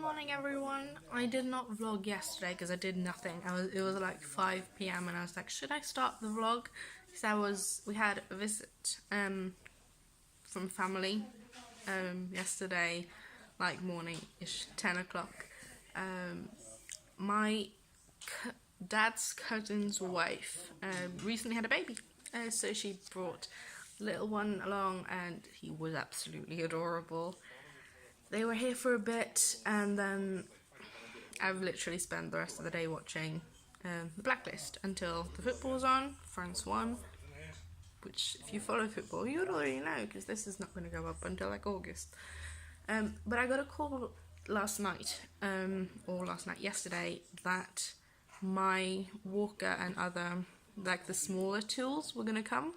morning everyone. I did not vlog yesterday because I did nothing. It was like 5 p.m. and I was like, should I start the vlog? Because we had a visit from family yesterday, like morning-ish, 10 o'clock. My dad's cousin's wife recently had a baby, so she brought the little one along and he was absolutely adorable. They were here for a bit and then I've literally spent the rest of the day watching the Blacklist until the football was on. France won, which if you follow football you would already know because this is not going to go up until like August. But I got a call last night, yesterday, that my walker and other, like the smaller tools, were going to come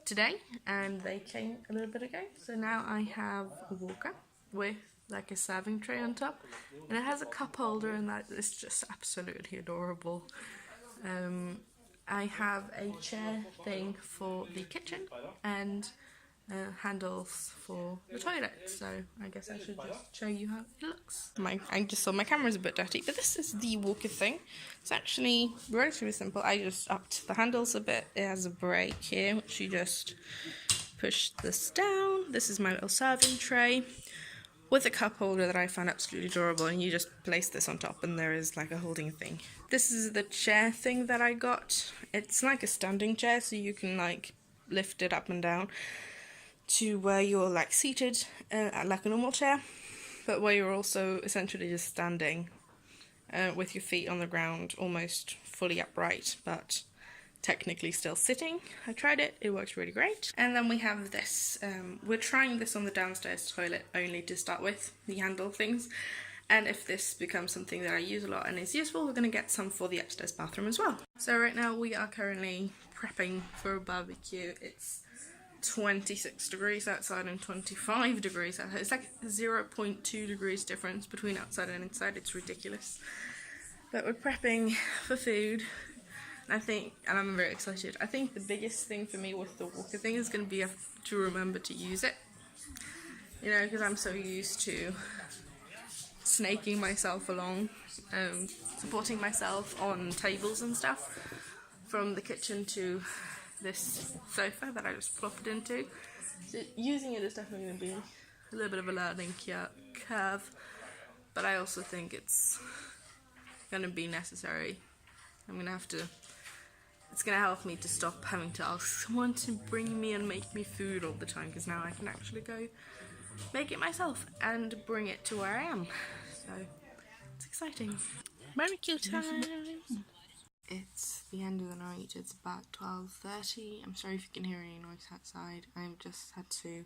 today, and they came a little bit ago. So now I have a walker with like a serving tray on top, and it has a cup holder, and that is just absolutely adorable. I have a chair thing for the kitchen and handles for the toilet, so I guess I should just show you how it looks. I just saw my camera's a bit dirty, but this is the walker thing. It's actually relatively simple. I just upped the handles a bit. It has a brake here, which you just push this down. This is my little serving tray with a cup holder that I found absolutely adorable, and you just place this on top and there is like a holding thing. This is the chair thing that I got. It's like a standing chair, so you can like lift it up and down to where you're like seated like a normal chair, but where you're also essentially just standing with your feet on the ground, almost fully upright, but technically still sitting. I tried it, it works really great. And then we have this, we're trying this on the downstairs toilet only to start with, the handle things, and if this becomes something that I use a lot and is useful, we're going to get some for the upstairs bathroom as well. So right now we are currently prepping for a barbecue. It's 26 degrees outside and 25 degrees outside. It's like 0.2 degrees difference between outside and inside. It's ridiculous. But we're prepping for food. And I'm very excited. I think the biggest thing for me with the walker thing is going to be to remember to use it. You know, because I'm so used to snaking myself along, supporting myself on tables and stuff, from the kitchen to this sofa that I just plopped into. So using it is definitely going to be a little bit of a learning curve, but I also think it's going to be necessary. It's going to help me to stop having to ask someone to bring me and make me food all the time, because now I can actually go make it myself and bring it to where I am. So it's exciting. Barbecue time! It's the end of the night. It's about 12:30. I'm sorry if you can hear any noise outside. I've just had to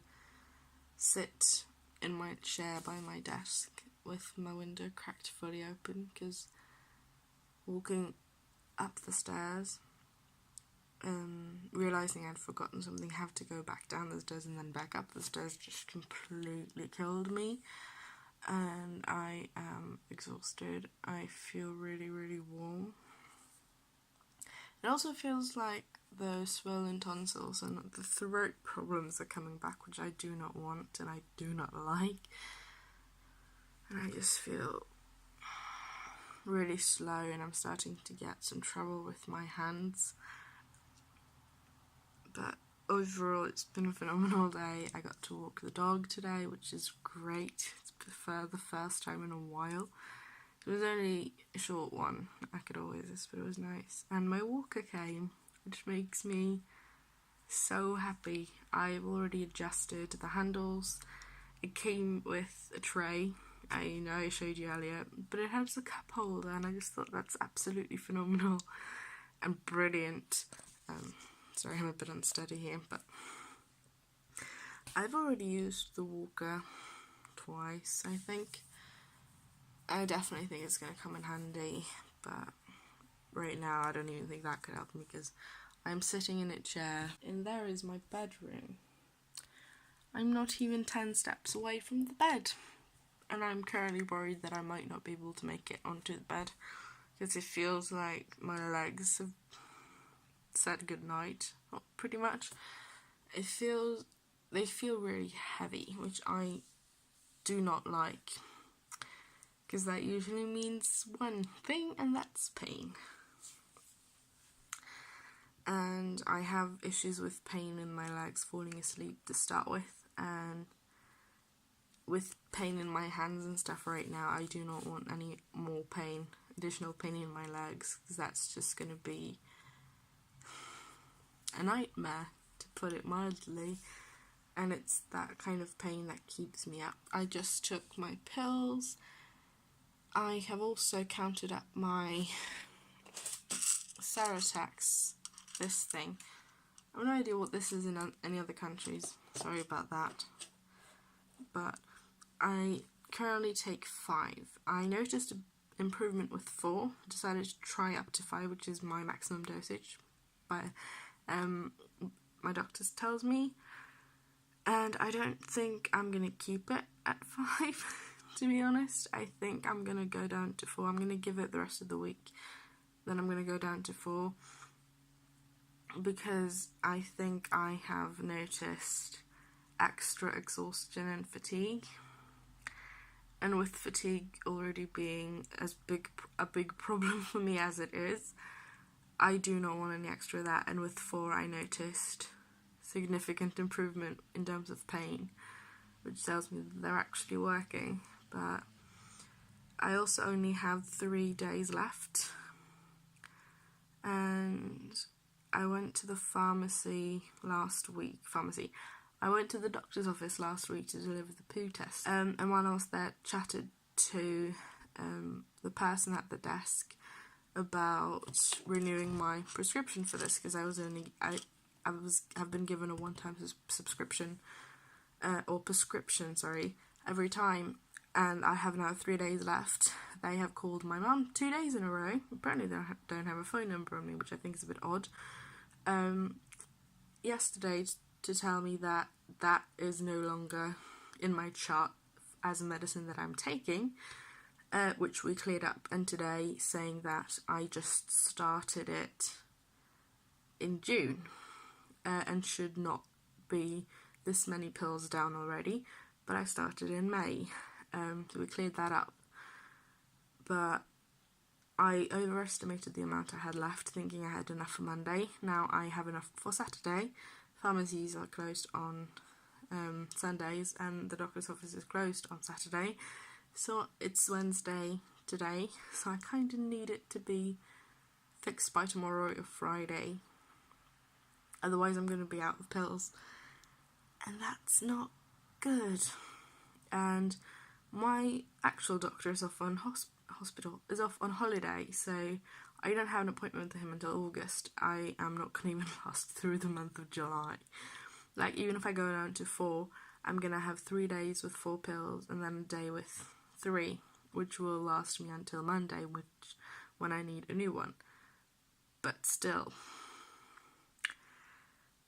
sit in my chair by my desk with my window cracked fully open, because walking up the stairs, realising I'd forgotten something, have to go back down the stairs and then back up the stairs just completely killed me. And I am exhausted. I feel really, really warm. It also feels like the swollen tonsils and the throat problems are coming back, which I do not want and I do not like. And I just feel really slow, and I'm starting to get some trouble with my hands. But overall, it's been a phenomenal day. I got to walk the dog today, which is great. It's for the first time in a while. It was only a short one, I could always, but it was nice. And my walker came, which makes me so happy. I've already adjusted the handles. It came with a tray, I know I showed you earlier, but it has a cup holder, and I just thought that's absolutely phenomenal and brilliant. Sorry, I'm a bit unsteady here, but I've already used the walker twice, I think. I definitely think it's going to come in handy, but right now I don't even think that could help me, because I'm sitting in a chair and there is my bedroom. I'm not even 10 steps away from the bed, and I'm currently worried that I might not be able to make it onto the bed, because it feels like my legs have said goodnight, pretty much. They feel really heavy, which I do not like. because that usually means one thing, and that's pain. And I have issues with pain in my legs falling asleep to start with, and with pain in my hands and stuff right now, I do not want any more pain, additional pain in my legs, because that's just going to be a nightmare, to put it mildly. And it's that kind of pain that keeps me up. I just took my pills. I have also counted up my Ceratax, this thing. I have no idea what this is in any other countries, sorry about that. But I currently take 5. I noticed an improvement with 4, decided to try up to 5, which is my maximum dosage, but my doctor tells me, and I don't think I'm going to keep it at 5, to be honest. I think I'm going to go down to 4. I'm going to give it the rest of the week, then I'm going to go down to 4, because I think I have noticed extra exhaustion and fatigue. And with fatigue already being a big problem for me as it is, I do not want any extra of that. And with 4, I noticed significant improvement in terms of pain, which tells me that they're actually working. But I also only have 3 days left, and I went to the pharmacy last week. I went to the doctor's office last week to deliver the poo test, and while I was there, chatted to the person at the desk about renewing my prescription for this, because have been given a one-time subscription or prescription, every time, and I have now 3 days left. They have called my mum 2 days in a row. Apparently they don't have a phone number on me, which I think is a bit odd. Yesterday to tell me that that is no longer in my chart as a medicine that I'm taking, which we cleared up, and today saying that I just started it in June and should not be this many pills down already, but I started in May, so we cleared that up. But I overestimated the amount I had left, thinking I had enough for Monday. Now I have enough for Saturday. Pharmacies are closed on Sundays, and the doctor's office is closed on Saturday. So it's Wednesday today, so I kind of need it to be fixed by tomorrow or Friday. Otherwise I'm going to be out of pills, and that's not good. And my actual doctor is off on off on holiday, so I don't have an appointment with him until August. I am not going to even last through the month of July. Like, even if I go down to 4, I'm going to have 3 days with 4 pills and then a day with 3, which will last me until Monday, when I need a new one. But still.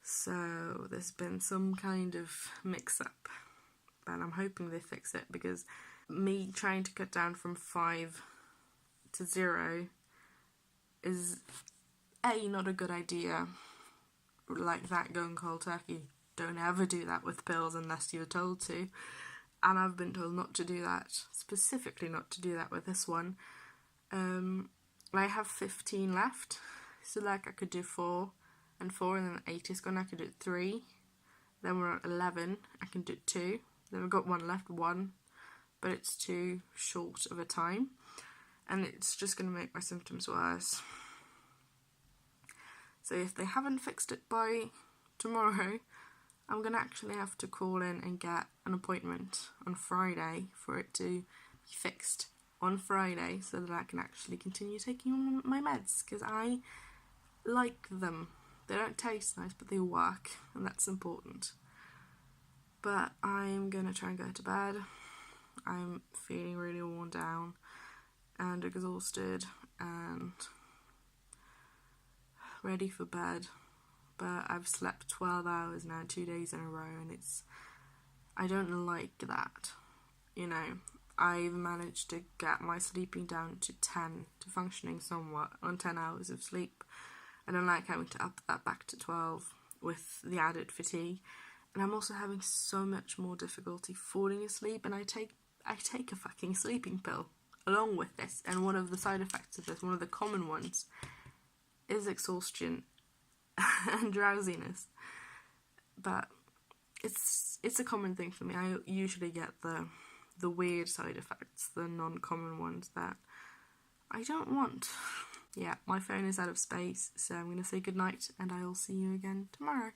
So there's been some kind of mix-up, but I'm hoping they fix it, because me trying to cut down from 5 to 0 is not a good idea. Like that, going cold turkey. Don't ever do that with pills unless you're told to, and I've been told not to do that, specifically not to do that with this one. I have 15 left, so like I could do 4 and 4, and then 8 is gone. I could do 3, then we're at 11, I can do 2, then we've got 1 left, 1, but it's too short of a time, and it's just going to make my symptoms worse. So if they haven't fixed it by tomorrow, I'm going to actually have to call in and get an appointment on Friday for it to be fixed on Friday, so that I can actually continue taking my meds, because I like them. They don't taste nice, but they work, and that's important. But I'm going to try and go to bed. I'm feeling really worn down and exhausted and ready for bed. But I've slept 12 hours now, 2 days in a row, and I don't like that. You know, I've managed to get my sleeping down to 10, to functioning somewhat on 10 hours of sleep. I don't like having to up that back to 12 with the added fatigue. And I'm also having so much more difficulty falling asleep, and I take a fucking sleeping pill. along with this, and one of the side effects of this, one of the common ones, is exhaustion and drowsiness. But it's a common thing for me. I usually get the weird side effects, the non-common ones that I don't want. Yeah, my phone is out of space, so I'm going to say goodnight, and I will see you again tomorrow.